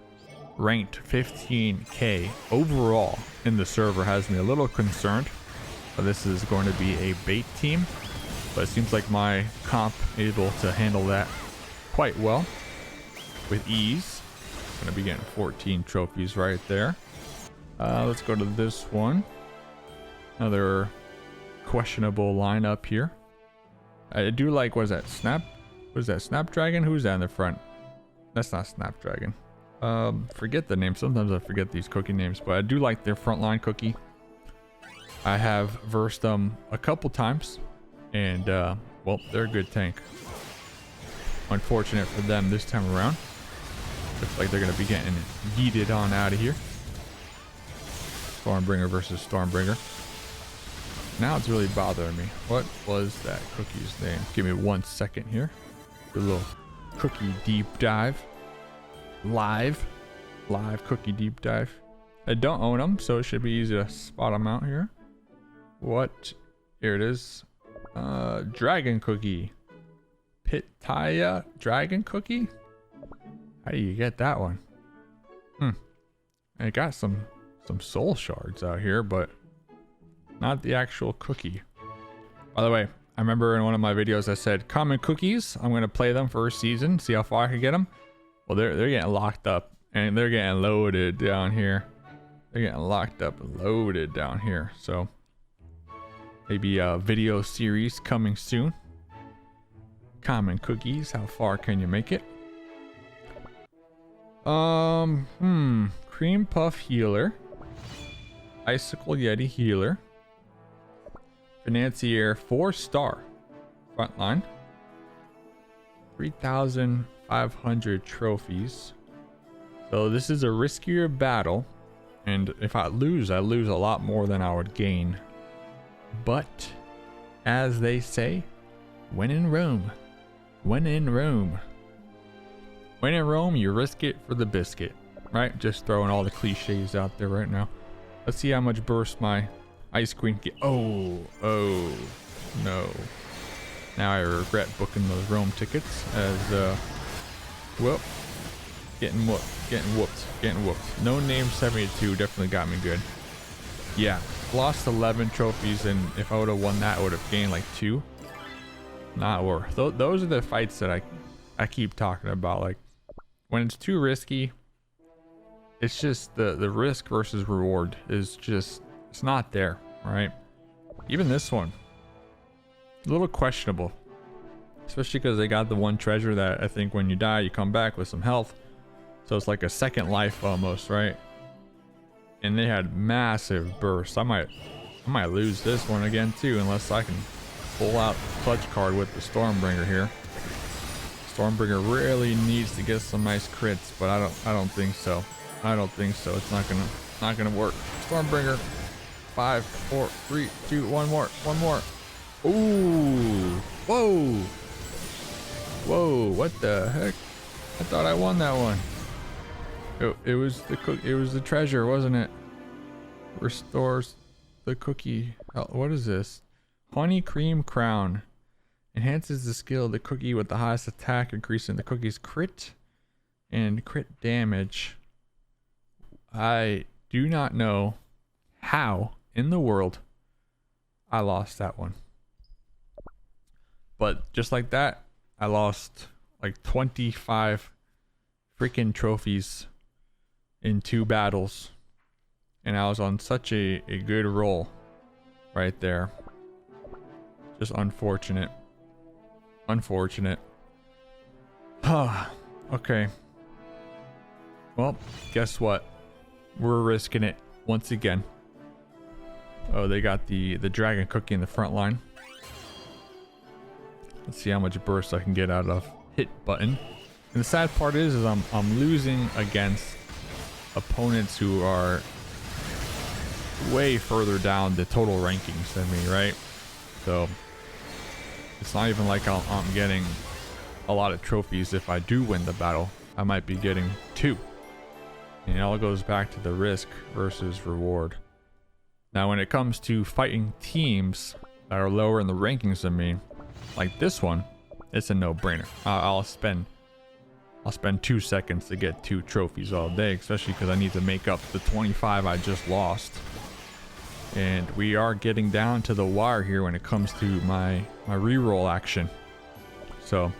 ranked 15k overall in the server has me a little concerned. But this is going to be a bait team. But it seems like my comp able to handle that quite well with ease. Gonna be getting 14 trophies right there. Let's go to this one. Another questionable lineup here. I do like, what is that? Snapdragon? Who's that in the front? That's not Snapdragon. Forget the name. Sometimes I forget these cookie names, but I do like their frontline cookie. I have versed them a couple times, and well, they're a good tank. Unfortunate for them this time around. Looks like they're gonna be getting yeeted on out of here. Stormbringer versus Stormbringer. Now it's really bothering me. What was that cookie's name? Give me 1 second here. A little cookie deep dive. Live cookie deep dive. I don't own them, so it should be easy to spot them out here. What? Here it is. Dragon cookie. Pitaya dragon cookie? How do you get that one? I got some soul shards out here, but not the actual cookie. By the way, I remember in one of my videos I said common cookies. I'm gonna play them for a season, see how far I can get them. Well, they're getting locked up and they're getting loaded down here. They're getting locked up and loaded down here. So maybe a video series coming soon. Common cookies. How far can you make it? Cream Puff Healer. Icicle Yeti Healer. Financier 4-star. Frontline. 3,500 trophies. So this is a riskier battle. And if I lose a lot more than I would gain. But, as they say, when in Rome. When in Rome. When in Rome, you risk it for the biscuit. Right? Just throwing all the cliches out there right now. Let's see how much burst my Ice Queen get. Oh, no. Now I regret booking those Rome tickets as, well, getting whooped. No Name 72 definitely got me good. Yeah, lost 11 trophies, and if I would have won that, I would have gained like 2. Not worth. Those are the fights that I keep talking about. Like, when it's too risky, it's just the risk versus reward is just, it's not there, right? Even this one, a little questionable, especially because they got the one treasure that I think when you die you come back with some health, so it's like a second life almost, right? And they had massive bursts. I might lose this one again too, unless I can pull out clutch card with the Stormbringer here. Stormbringer really needs to get some nice crits, but I don't think so. It's not gonna work. Stormbringer. 5, 4, 3, 2, one more. Ooh. Whoa, what the heck? I thought I won that one. It was the treasure, wasn't it? Restores the cookie. Oh, what is this? Honey Cream Crown. Enhances the skill of the cookie with the highest attack, increasing the cookie's crit and crit damage. I do not know how in the world I lost that one. But just like that, I lost like 25 freaking trophies in 2 battles. And I was on such a good roll right there. Just unfortunate. Unfortunate. Okay. Well, guess what? We're risking it once again. Oh, they got the dragon cookie in the front line. Let's see how much burst I can get out of hit button. And the sad part is I'm losing against opponents who are way further down the total rankings than me, right? So it's not even like I'm getting a lot of trophies if I do win the battle. I might be getting 2. And it all goes back to the risk versus reward. Now, when it comes to fighting teams that are lower in the rankings than me, like this one, it's a no-brainer. I'll spend 2 seconds to get 2 trophies all day, especially because I need to make up the 25 I just lost. And we are getting down to the wire here when it comes to my reroll action. So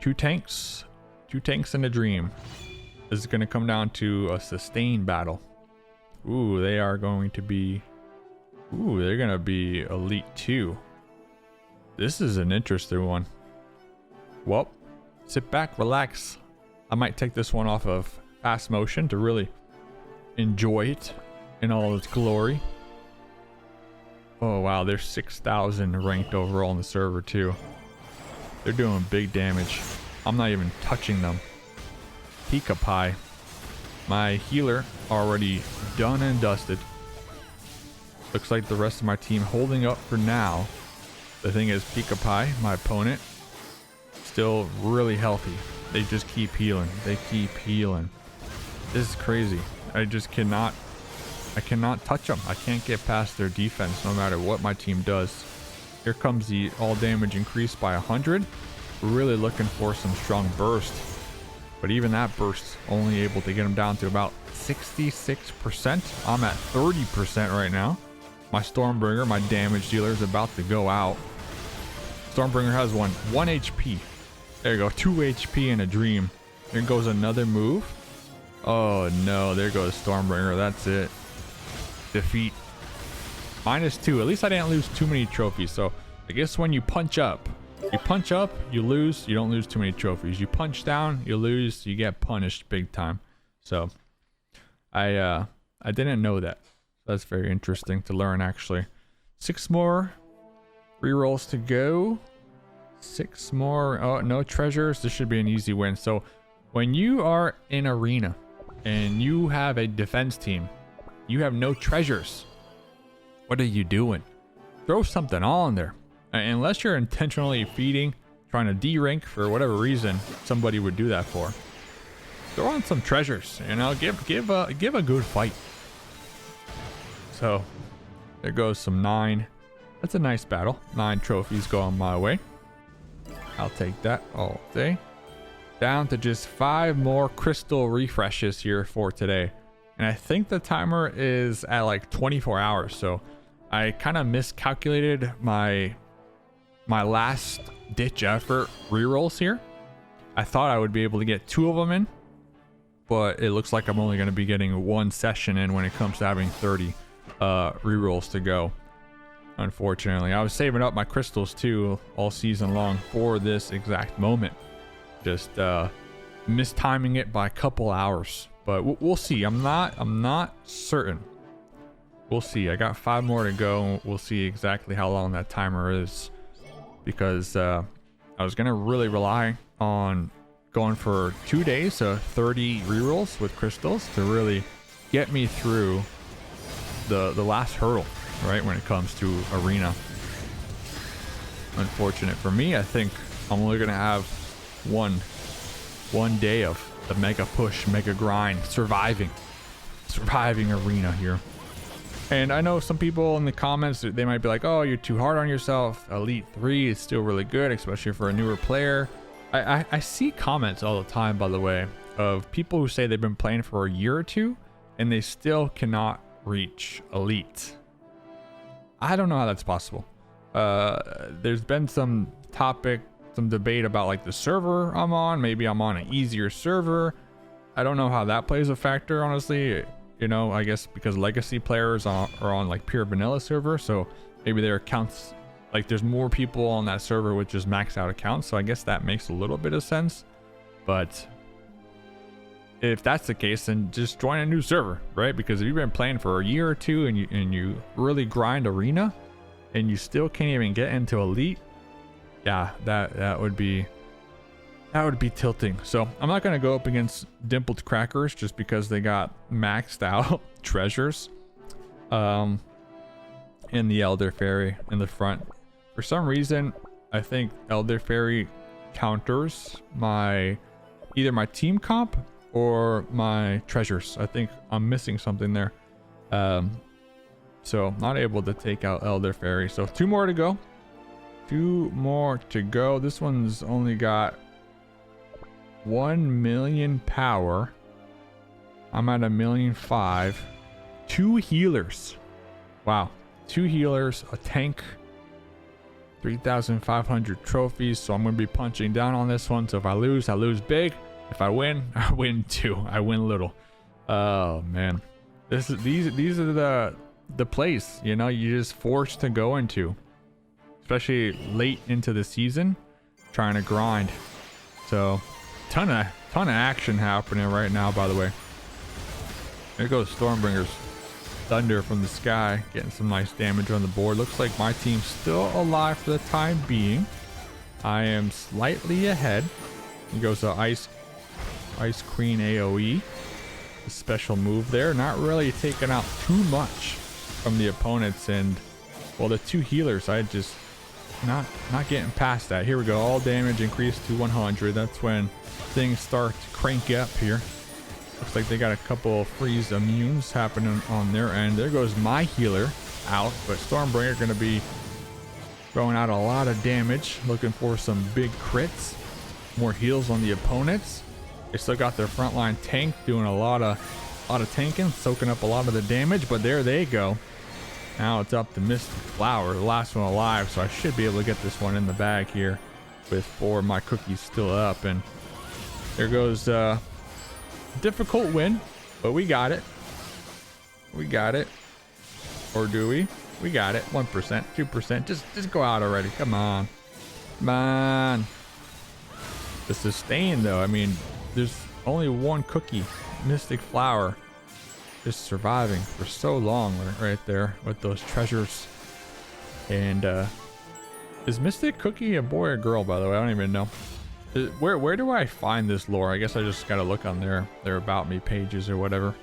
2 tanks and a dream. This is going to come down to a sustained battle. Ooh, they are going to be... Ooh, they're going to be Elite 2. This is an interesting one. Well, sit back, relax. I might take this one off of fast motion to really enjoy it in all its glory. Oh, wow, there's 6,000 ranked overall on the server, too. They're doing big damage. I'm not even touching them. Pika Pie. My healer already done and dusted. Looks like the rest of my team holding up for now. The thing is, Pika Pie, my opponent, still really healthy. They just keep healing. They keep healing. This is crazy. I cannot touch them. I can't get past their defense no matter what my team does. Here comes the all damage increase by 100. We're really looking for some strong burst. But even that burst only able to get them down to about 66%. I'm at 30% right now. My Stormbringer, my damage dealer, is about to go out. Stormbringer has 1 HP. There you go, 2 HP and a dream. Here goes another move. Oh no, there goes Stormbringer. That's it. Defeat. -2. At least I didn't lose too many trophies. So I guess when you punch up, you lose. You don't lose too many trophies. You punch down, you lose. You get punished big time. So I didn't know that. That's very interesting to learn, actually. 6 more rerolls to go. 6 more. Oh, no treasures. This should be an easy win. So when you are in arena and you have a defense team, you have no treasures. What are you doing? Throw something on there. Unless you're intentionally feeding, trying to D-rank for whatever reason, somebody would do that for. Throw on some treasures, you know, give a good fight. So there goes some 9. That's a nice battle. 9 trophies going my way. I'll take that all day. Down to just 5 more crystal refreshes here for today. And I think the timer is at like 24 hours. So I kind of miscalculated my last ditch effort rerolls here. I thought I would be able to get 2 of them in, but it looks like I'm only going to be getting 1 session in when it comes to having 30 rerolls to go. Unfortunately, I was saving up my crystals too all season long for this exact moment. Just mistiming it by a couple hours, but we'll see. I'm not certain. We'll see. I got 5 more to go. We'll see exactly how long that timer is, because I was gonna really rely on going for 2 days of 30 rerolls with crystals to really get me through the last hurdle, right, when it comes to arena. Unfortunate for me, I think I'm only gonna have one day of the mega push, mega grind, surviving arena here. And I know some people in the comments, they might be like, oh, you're too hard on yourself. Elite 3 is still really good, especially for a newer player. I see comments all the time, by the way, of people who say they've been playing for a year or 2 and they still cannot reach elite. I don't know how that's possible. There's been some debate about like the server I'm on. Maybe I'm on an easier server. I don't know how that plays a factor, honestly. You know, I guess because legacy players are on like pure vanilla server, so maybe their accounts, like there's more people on that server with just maxed out accounts, so I guess that makes a little bit of sense. But if that's the case, then just join a new server, right? Because if you've been playing for a year or two and you really grind arena and you still can't even get into elite, yeah, that would be tilting. So I'm not gonna go up against Dimpled Crackers just because they got maxed out treasures in the Elder Fairy in the front. For some reason, I think Elder Fairy counters either my team comp or my treasures. I think I'm missing something there. So not able to take out Elder Fairy. So 2 more to go. 2 more to go. This one's only got 1 million power. I'm at 1,000,005. 2 healers. Wow. 2 healers, a tank, 3,500 trophies. So I'm going to be punching down on this one. So if I lose big. If I win, I win too. I win little. Oh man, these are the place, you know, you're just forced to go into, especially late into the season, trying to grind. So ton of action happening right now. By the way, there goes Stormbringer's thunder from the sky, getting some nice damage on the board. Looks like my team's still alive for the time being. I am slightly ahead. He goes to Ice Queen AoE, a special move there, not really taking out too much from the opponents. And well, the 2 healers, I just not getting past that. Here we go, all damage increased to 100. That's when things start to crank up here. Looks like they got a couple of freeze immunes happening on their end. There goes my healer out, but Stormbringer gonna be throwing out a lot of damage, looking for some big crits, more heals on the opponents. They still got their frontline tank doing a lot of tanking, soaking up a lot of the damage, but there they go. Now it's up to Mystic Flower, the last one alive, so I should be able to get this one in the bag here with 4 of my cookies still up. And there goes difficult win, but we got it. We got it. Or do we? We got it. 1%, 2%. Just go out already. Come on. Come on. The sustain though, I mean, there's only 1 cookie, Mystic Flower, just surviving for so long right there with those treasures. And is Mystic Cookie a boy or girl, by the way? I don't even know. Where do I find this lore? I guess I just gotta look on their about me pages or whatever.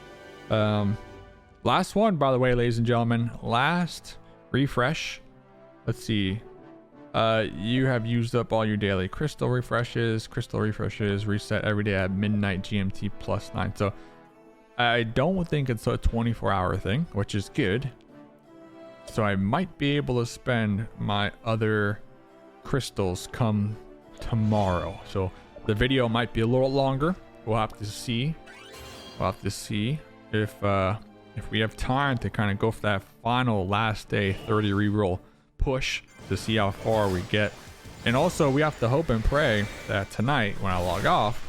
Last one, by the way, ladies and gentlemen, last refresh. Let's see. You have used up all your daily crystal refreshes. Crystal refreshes reset every day at midnight GMT +9. So I don't think it's a 24-hour thing, which is good. So I might be able to spend my other crystals come tomorrow. So the video might be a little longer. We'll have to see. We'll have to see if we have time to kind of go for that final last day 30 reroll push to see how far we get. And also we have to hope and pray that tonight when I log off,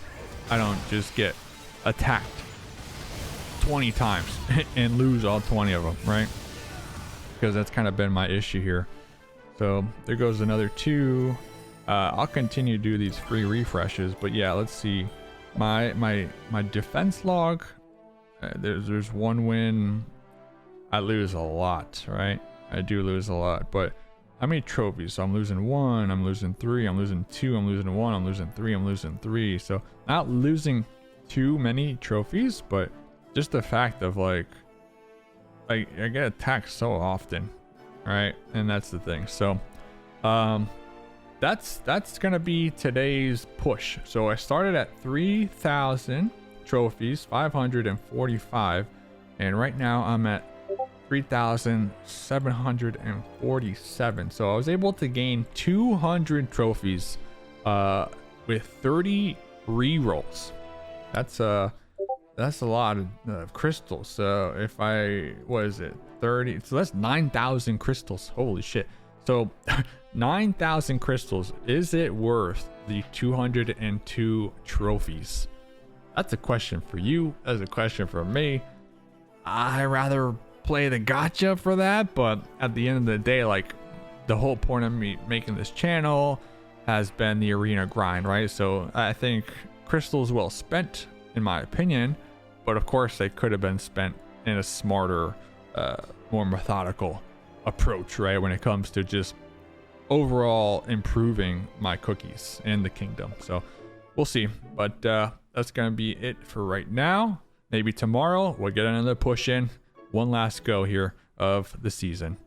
I don't just get attacked 20 times and lose all 20 of them, right? Because that's kind of been my issue here. So there goes another 2. I'll continue to do these free refreshes, but yeah, let's see. My defense log, there's 1 win. I lose a lot, right? I do lose a lot, but how many trophies? So I'm losing 1, I'm losing 3, I'm losing 2, I'm losing 1, I'm losing 3, I'm losing 3. So not losing too many trophies, but just the fact of like I get attacked so often, right? And that's the thing. So that's gonna be today's push. So I started at 3,000 trophies, 545, and right now I'm at 3,747. So I was able to gain 200 trophies with 30 rerolls. That's a lot of crystals. So if I, what is it, 30, so that's 9,000 crystals. Holy shit. So 9,000 crystals, is it worth the 202 trophies? That's a question for you. That's a question for me. I rather play the gacha for that, but at the end of the day, like, the whole point of me making this channel has been the arena grind, right? So I think crystals well spent, in my opinion, but of course they could have been spent in a smarter, more methodical approach, right, when it comes to just overall improving my cookies in the kingdom. So we'll see, but that's gonna be it for right now. Maybe tomorrow we'll get another push in, one last go here of the season.